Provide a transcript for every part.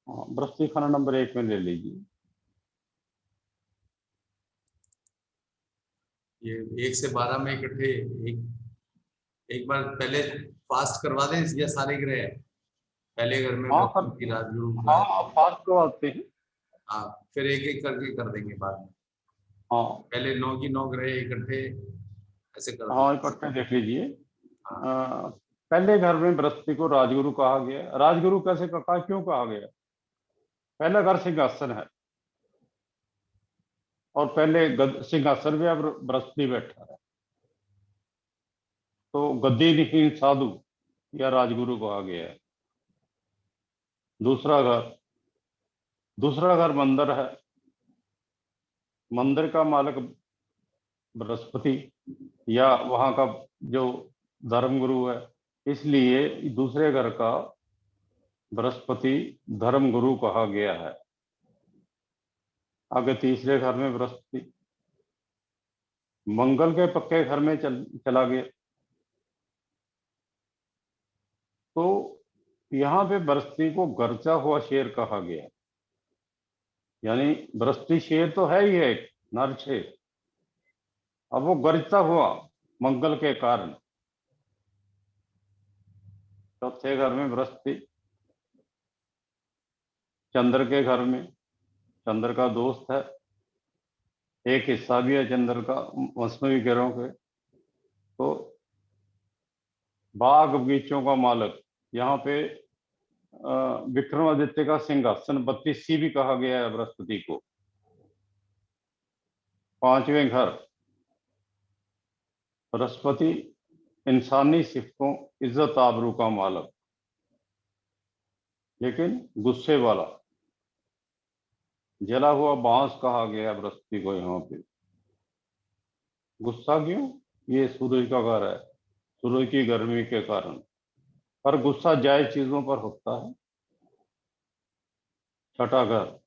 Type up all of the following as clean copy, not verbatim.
हाँ, बृहस्पति खाना नंबर 1 में ले लीजिए। ये 1 से 12 में इकट्ठे एक एक बार पहले फास्ट करवा दें या सारे ग्रह पहले घर में हाँ बृहस्पति राजगुरु का हाँ, है। आप फास्ट करवाते हैं। हाँ, फिर एक एक करके कर देंगे बाद में। हाँ पहले 9 की 9 ग्रह इकट्ठे ऐसे कर हाँ, देंगे। इकट्ठे देख लीजिए। हाँ, पहले घर में बृहस्पति को राजगुरु कहा गया। राजगुरु कैसे कहा, क्यों कहा गया? पहला घर सिंहासन है, और पहले सिंहासन पे अब बृहस्पति बैठा है, तो गद्दीहीन साधु या राजगुरु कहा गया है। दूसरा घर, दूसरा घर मंदिर है। मंदिर का मालिक बृहस्पति या वहां का जो धर्मगुरु है, इसलिए दूसरे घर का बृहस्पति धर्मगुरु कहा गया है। आगे तीसरे घर में बृहस्पति मंगल के पक्के घर में चला गया। तो यहाँ पे बृहस्पति को गरजा हुआ शेर कहा गया। यानी बृहस्पति शेर तो है ही, एक नर शेर, अब वो गरजता हुआ मंगल के कारण। चौथे घर में बृहस्पति चंद्र के घर में, चंद्र का दोस्त है, एक हिस्सा भी है चंद्र का मौसमी ग्रहों के। तो बाग बगीचों का मालक, यहाँ पे विक्रमादित्य का सिंहासन 32 भी कहा गया है बृहस्पति को। पांचवें घर बृहस्पति इंसानी सिफतों, इज्जत आबरू का मालक, लेकिन गुस्से वाला। जला हुआ बांस कहा गया बृहस्पति को यहाँ पे। गुस्सा क्यों? ये सूरज का घर है, सूरज की गर्मी के कारण, पर गुस्सा जायज चीजों पर होता है। छठा घर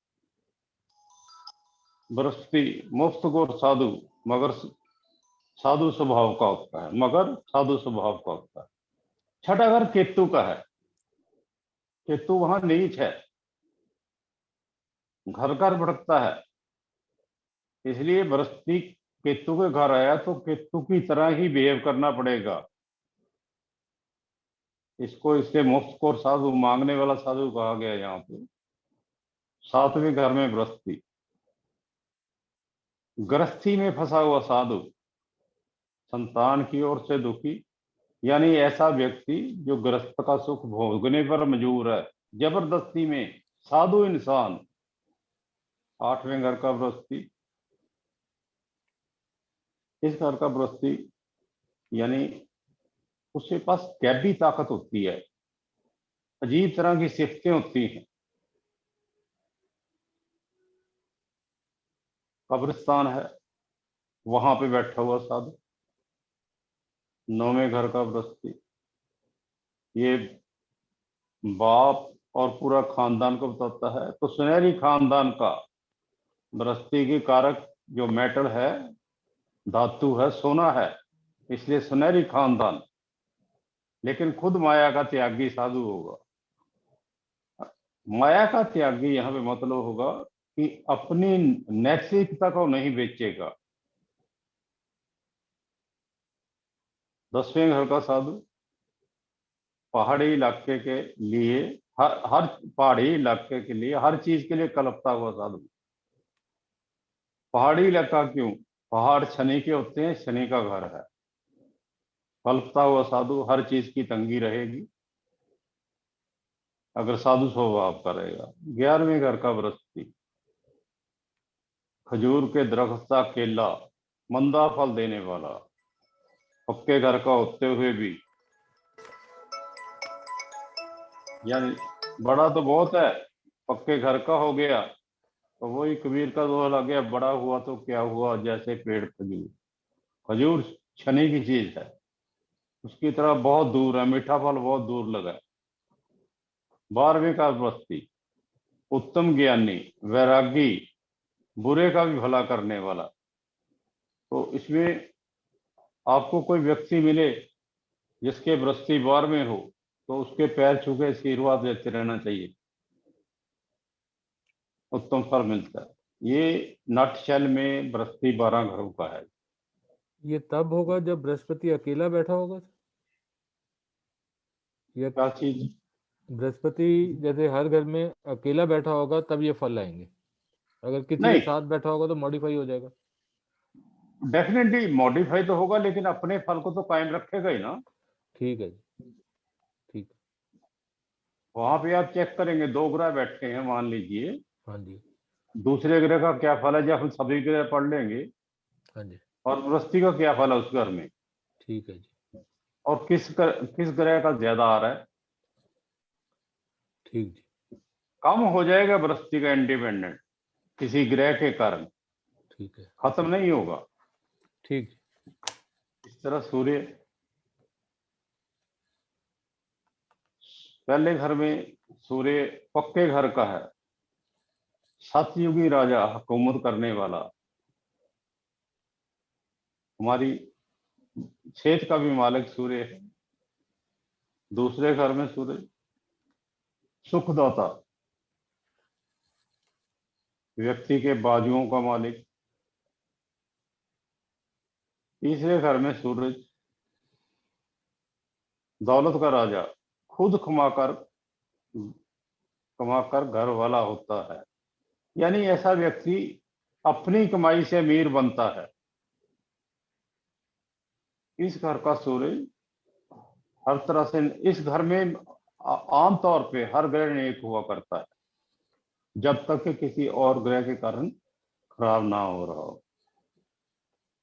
बृहस्पति मुफ्त और साधु, मगर साधु स्वभाव का होता है, मगर साधु स्वभाव का होता है। छठा घर केतु का है। केतु वहां नीच है, घर घर भटकता है, इसलिए बृहस्पति केतु के घर आया तो केतु की तरह ही बिहेव करना पड़ेगा इसको। इसके मुफ्त और साधु, मांगने वाला साधु कहा गया यहाँ पे। सातवें घर में बृहस्पति गृहस्थी में फंसा हुआ साधु, संतान की ओर से दुखी, यानी ऐसा व्यक्ति जो गृहस्थ का सुख भोगने पर मजबूर है जबरदस्ती में, साधु इंसान। आठवें घर का बृहस्पति, इस घर का बृहस्पति यानी उसके पास गैबी ताकत होती है, अजीब तरह की सिफतें होती हैं। कब्रिस्तान है, वहां पे बैठा हुआ साधु। नौवें घर का बृहस्पति ये बाप और पूरा खानदान को बताता है, तो सुनहरी खानदान का बृहस्पति की कारक जो मेटल है, धातु है, सोना है, इसलिए सुनहरी खानदान। लेकिन खुद माया का त्यागी साधु होगा। माया का त्यागी यहाँ पे मतलब होगा कि अपनी नैतिकता को नहीं बेचेगा। 10वें घर का साधु पहाड़ी इलाके के लिए, हर पहाड़ी इलाके के लिए, हर चीज के लिए कलपता हुआ साधु। पहाड़ी इलाका क्यों? पहाड़ शनि के होते हैं, शनि का घर है। कल्पता हुआ साधु, हर चीज की तंगी रहेगी अगर साधु स्वभाव का रहेगा। 11वें घर का बृहस्पति खजूर के दरख्त का केला, मंदा फल देने वाला। पक्के घर का होते हुए भी, यानी बड़ा तो बहुत है, पक्के घर का हो गया तो वही कबीर का दोहा लग गया, बड़ा हुआ तो क्या हुआ जैसे पेड़ खजूर। खजूर शनि की चीज है, उसकी तरह बहुत दूर है, मीठा फल बहुत दूर लगा है। 12वें का बृहस्पति उत्तम ज्ञानी, वैरागी, बुरे का भी भला करने वाला। तो इसमें आपको कोई व्यक्ति मिले जिसके बृहस्पति 12 में हो, तो उसके पैर छू के आशीर्वाद देते रहना चाहिए। उत्तम फल मिलता है। ये नट शेल में बृहस्पति 12 घरों का है। ये तब होगा जब बृहस्पति अकेला बैठा होगा सर? या क्या चीज? बृहस्पति जैसे हर घर में अकेला बैठा होगा तब ये फल आएंगे, अगर किसी के नहीं, साथ बैठा होगा तो मॉडिफाई हो जाएगा। डेफिनेटली मॉडिफाई तो होगा, लेकिन अपने फल को तो कायम रखेगा ही ना। ठीक है जी, ठीक है। वहां पे आप चेक करेंगे, 2 ग्रह बैठे हैं मान लीजिए, हाँ जी, दूसरे ग्रह का क्या फल है, जब हम सभी ग्रह पढ़ लेंगे, हाँ जी, और बृहस्पति का क्या फल है उस घर में, ठीक है जी, और किस ग्रह का ज्यादा आ रहा है, ठीक जी, कम हो जाएगा बृहस्पति का इंडिपेंडेंट किसी ग्रह के कारण, ठीक है, खत्म नहीं होगा। ठीक जी, इस तरह सूर्य पहले घर में, सूर्य पक्के घर का है, सतयुगी राजा, हुकूमत करने वाला, हमारी क्षेत्र का भी मालिक सूर्य है। दूसरे घर में सूर्य सुखदाता, व्यक्ति के बाजुओं का मालिक। तीसरे घर में सूरज दौलत का राजा, खुद कमाकर कमाकर घर वाला होता है, यानी ऐसा व्यक्ति अपनी कमाई से अमीर बनता है। इस घर का सूरज हर तरह से, इस घर में आमतौर पे हर ग्रह नेक हुआ करता है, जब तक कि किसी और ग्रह के कारण खराब ना हो रहा हो।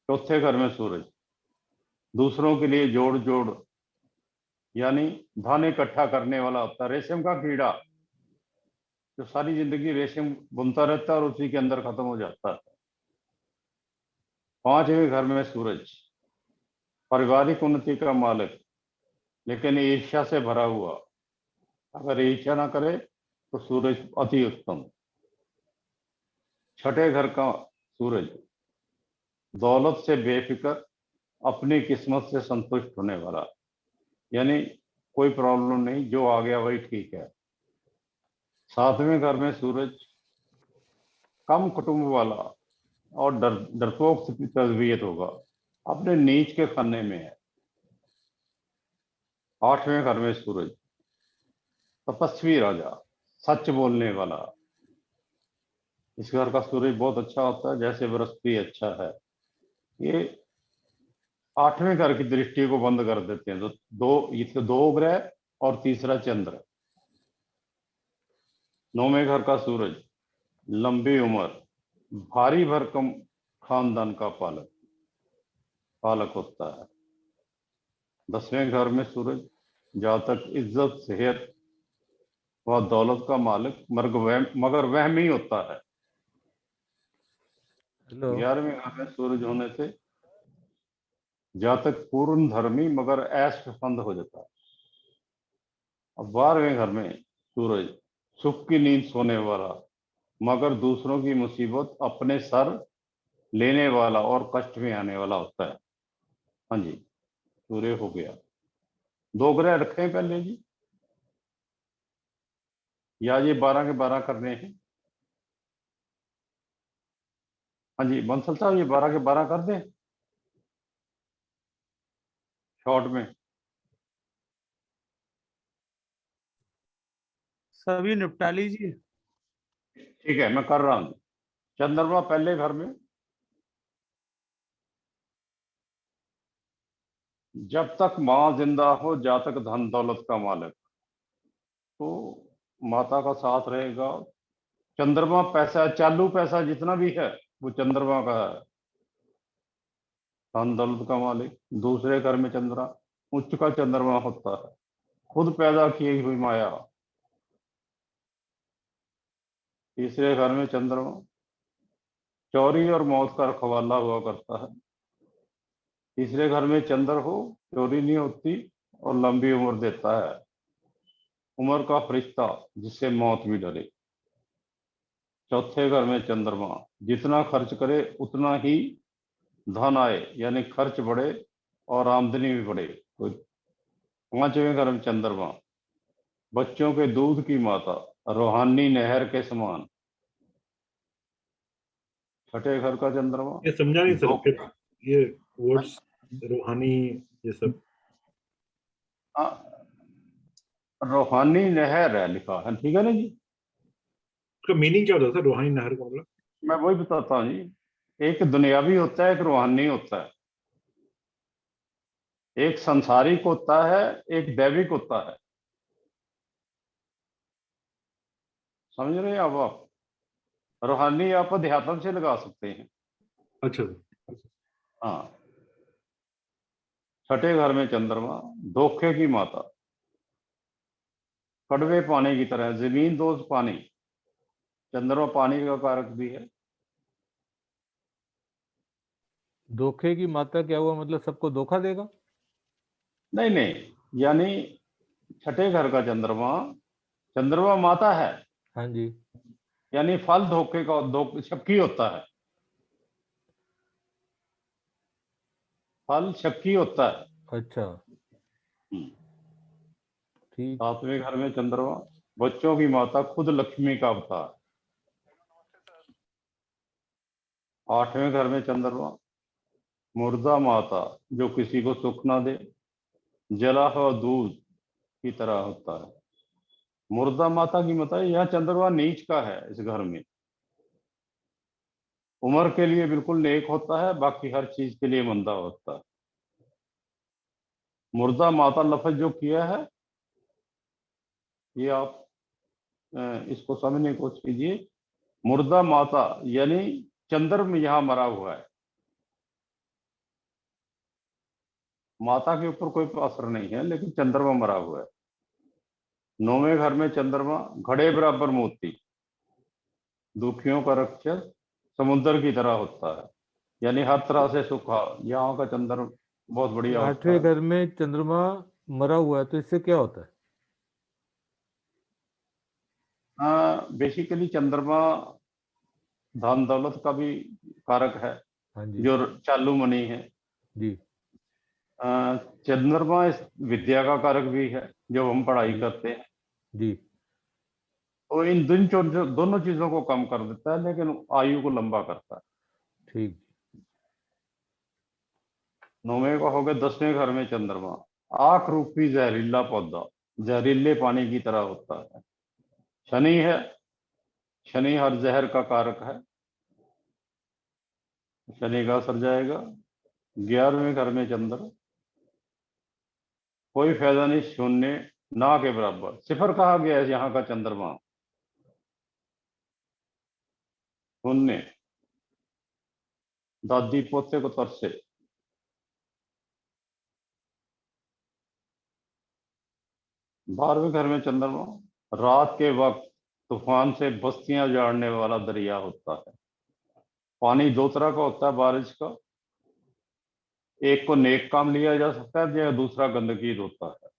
चौथे घर में सूरज दूसरों के लिए जोड़ जोड़, यानी धन इकट्ठा करने वाला होता है, रेशम का कीड़ा जो सारी जिंदगी रेशम बुनता रहता है और उसी के अंदर खत्म हो जाता है। पांचवें घर में सूरज पारिवारिक उन्नति का मालिक, लेकिन ईर्ष्या से भरा हुआ, अगर ईर्ष्या ना करे तो सूरज अति उत्तम। छठे घर का सूरज दौलत से बेफिक्र, अपनी किस्मत से संतुष्ट होने वाला, यानी कोई प्रॉब्लम नहीं, जो आ गया वही ठीक है। सातवें घर में सूरज कम कुटुंब वाला और डरपोक तबीयत होगा, अपने नीच के खाने में है। आठवें घर में सूरज तपस्वी राजा, सच बोलने वाला, इस घर का सूरज बहुत अच्छा होता है, जैसे बृहस्पति अच्छा है। ये आठवें घर की दृष्टि को बंद कर देते हैं, तो दो ग्रह और तीसरा चंद्र। नौवें घर का सूरज लंबी उम्र, भारी भरकम खानदान का पालक होता है। 10वें घर में सूरज जातक इज्जत, सेहत व दौलत का मालिक, मगर वहमी होता है। हेलो, 11वें घर में सूरज होने से जातक पूर्ण धर्मी मगर ऐश पसंद हो जाता है। अब 12वें घर में सूरज सुख की नींद सोने वाला, मगर दूसरों की मुसीबत अपने सर लेने वाला और कष्ट में आने वाला होता है। हाँ जी, सूर्य हो गया। 2 ग्रह रखे हैं पहले जी, या ये 12 के 12 करने हैं? हाँ जी बंसल साहब, ये 12 के 12 कर दें शॉर्ट में? सभी निपटा लीजिए। ठीक है, मैं कर रहा हूँ। चंद्रमा पहले घर में, जब तक माँ जिंदा हो जातक धन दौलत का मालिक, तो माता का साथ रहेगा। चंद्रमा पैसा, चालू पैसा जितना भी है वो चंद्रमा का है, धन दौलत का मालिक। दूसरे घर में चंद्रमा, उच्च का चंद्रमा होता है, खुद पैदा की हुई माया। तीसरे घर में चंद्रमा चोरी और मौत का रखवाला हुआ करता है। तीसरे घर में चंद्र हो, चोरी नहीं होती और लंबी उम्र देता है, उम्र का फरिश्ता जिससे मौत भी डरे। चौथे घर में चंद्रमा जितना खर्च करे उतना ही धन आए, यानी खर्च बढ़े और आमदनी भी बढ़े। तो 5वें घर में चंद्रमा बच्चों के दूध की माता, रूहानी नहर के समान, छठे घर का चंद्रमा ये समझा नहीं सर, दो फिर ये वर्ड्स रूहानी ये सब। हाँ, रूहानी नहर है लिखा है, ठीक है ना जी। उसका मीनिंग क्या होता है सर, रूहानी नहर का मतलब? मैं वही बताता हूँ जी, एक दुनियावी होता है, एक रूहानी होता है, एक संसारिक होता है, एक दैविक होता है। समझ रहे हैं अब आप? रूहानी आप अध्यात्म से लगा सकते हैं। अच्छा सर। हाँ, छठे घर में चंद्रमा धोखे की माता, कड़वे पानी की तरह, जमीन दोस्त पानी, चंद्रमा पानी का कारक भी है। धोखे की मात्रा क्या हुआ, मतलब सबको धोखा देगा? नहीं नहीं, यानी छठे घर का चंद्रमा, चंद्रमा माता है, हाँ जी। यानी फल धोखे का शक्की होता है, फल शक्की होता है। अच्छा, ठीक। सातवें घर में चंद्रमा बच्चों की माता, खुद लक्ष्मी का अवतार। आठवें घर में चंद्रमा मुर्दा माता, जो किसी को सुख ना दे, जला हुआ दूध की तरह होता है। मुर्दा माता की माता, यह चंद्रमा नीच का है इस घर में। उम्र के लिए बिल्कुल नेक होता है, बाकी हर चीज के लिए मंदा होता है। मुर्दा माता लफ्ज जो किया है, ये आप इसको समझने की कोशिश कीजिए। मुर्दा माता यानी चंद्रमा यहाँ मरा हुआ है, माता के ऊपर कोई असर नहीं है, लेकिन चंद्रमा मरा हुआ है। नौवें घर में चंद्रमा घड़े बराबर मोती, दुखियों का रक्षक, समुद्र की तरह होता है, यानी हर तरह से सुख। यहाँ का चंद्र बहुत बढ़िया होता आठवें है। घर में चंद्रमा मरा हुआ है तो इससे क्या होता है? बेसिकली चंद्रमा धन दौलत का भी कारक है, हाँ जी। जो चालू मनी है। जी। चंद्रमा इस विद्या का कारक भी है, जो हम पढ़ाई जी। करते हैं। जी। तो इन दोनों चीजों को कम कर देता है, लेकिन आयु को लंबा करता है। ठीक। नौवें का हो गया 10वें घर में चंद्रमा, आंख रूपी जहरीला पौधा, जहरीले पानी की तरह होता है। शनि है, शनि हर जहर का कारक है, शनि का असर जाएगा। 11वें घर में चंद्र, कोई फायदा नहीं, शून्य, ना के बराबर, सिफर कहा गया है यहाँ का चंद्रमा, शून्य, दादी पोते को तरसे। 12वें घर में चंद्रमा रात के वक्त तूफान से बस्तियां उजाड़ने वाला दरिया होता है। पानी दो तरह का होता है बारिश का, एक को नेक काम लिया जा सकता है, या दूसरा गंदगी होता है।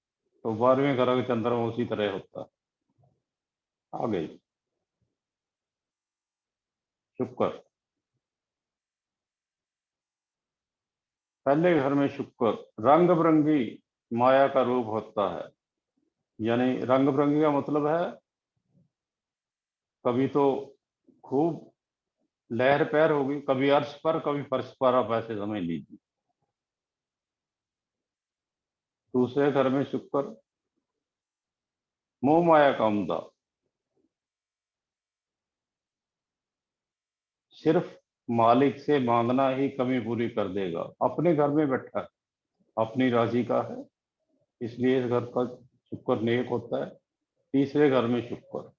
तो 12वें घर का चंद्रमा उसी तरह होता है। आ गई शुक्र, पहले घर में शुक्र रंग बिरंगी माया का रूप होता है, यानी रंग बिरंगी का मतलब है कभी तो खूब लहर पैर होगी, कभी अर्श पर, कभी फर्श पर, आप ऐसे समझ लीजिए। दूसरे घर में शुक्र मोह माया का उम्दा, सिर्फ मालिक से मांगना ही कमी पूरी कर देगा। अपने घर में बैठा है, अपनी राजी का है, इसलिए इस घर का शुक्र नेक होता है। तीसरे घर में शुक्र,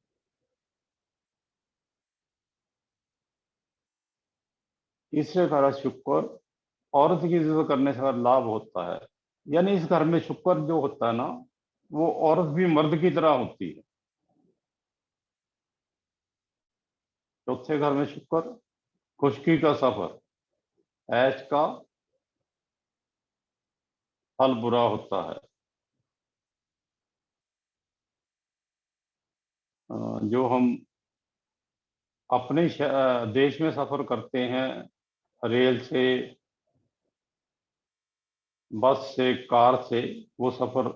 तीसरे घर का शुक्र औरत की इज्जत करने से लाभ होता है, यानी इस घर में शुक्र जो होता है ना, वो औरत भी मर्द की तरह होती है। चौथे घर में शुक्र खुशकी का सफर, ऐश का फल बुरा होता है। जो हम अपने देश में सफर करते हैं, रेल से, बस से, कार से, वो सफर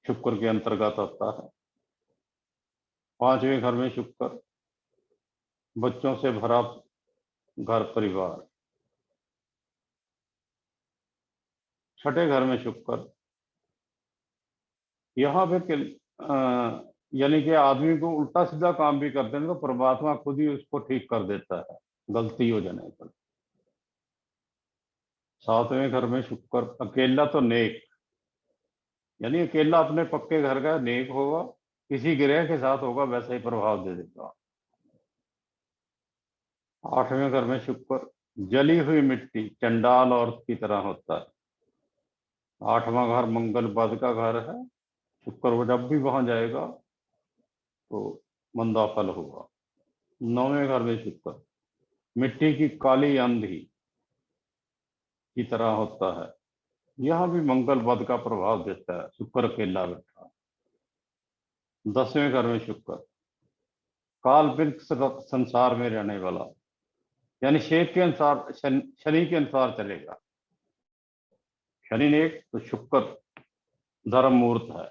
शुक्र के अंतर्गत आता है। 5वें घर में शुक्र बच्चों से भरा घर परिवार। छठे घर में शुक्र, यहाँ पे यानी कि आदमी को उल्टा सीधा काम भी करते हैं तो परमात्मा खुद ही उसको ठीक कर देता है गलती हो जाने पर। सातवें घर में शुक्र, अकेला तो नेक, यानी अकेला अपने पक्के घर का नेक होगा, किसी ग्रह के साथ होगा वैसा ही प्रभाव दे देगा। आठवें घर में शुक्र, जली हुई मिट्टी, चंडाल औरत की तरह होता है। आठवां घर मंगल पद का घर है, शुक्र वो जब भी वहां जाएगा तो मंदा फल होगा। नौवें घर में शुक्र, मिट्टी की काली आंधी की तरह होता है, यह भी मंगल पद का प्रभाव देता है, शुक्र अकेला बैठा। 10वें घर में शुक्र, काल्पनिक संसार में रहने वाला, यानी शेख के अनुसार शनि के अनुसार चलेगा। शनि नेक तो शुक्र धर्म मूर्त है।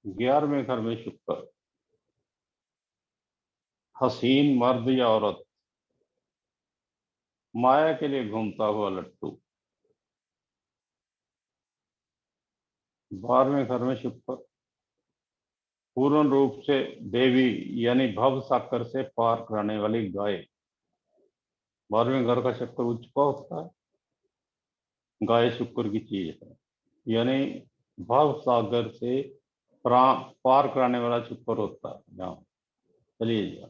11वें घर में शुक्र, हसीन मर्द या औरत, माया के लिए घूमता हुआ लट्टू। 12वें घर में शुक्र, पूर्ण रूप से देवी यानी भव साकर से पार कराने वाली गाय। 12वें घर का शुक्र उच्च का होता है, गाय शुक्र की चीज है, यानी भव सागर से पार कराने वाला शुक्र होता है। यहाँ चलिए जी।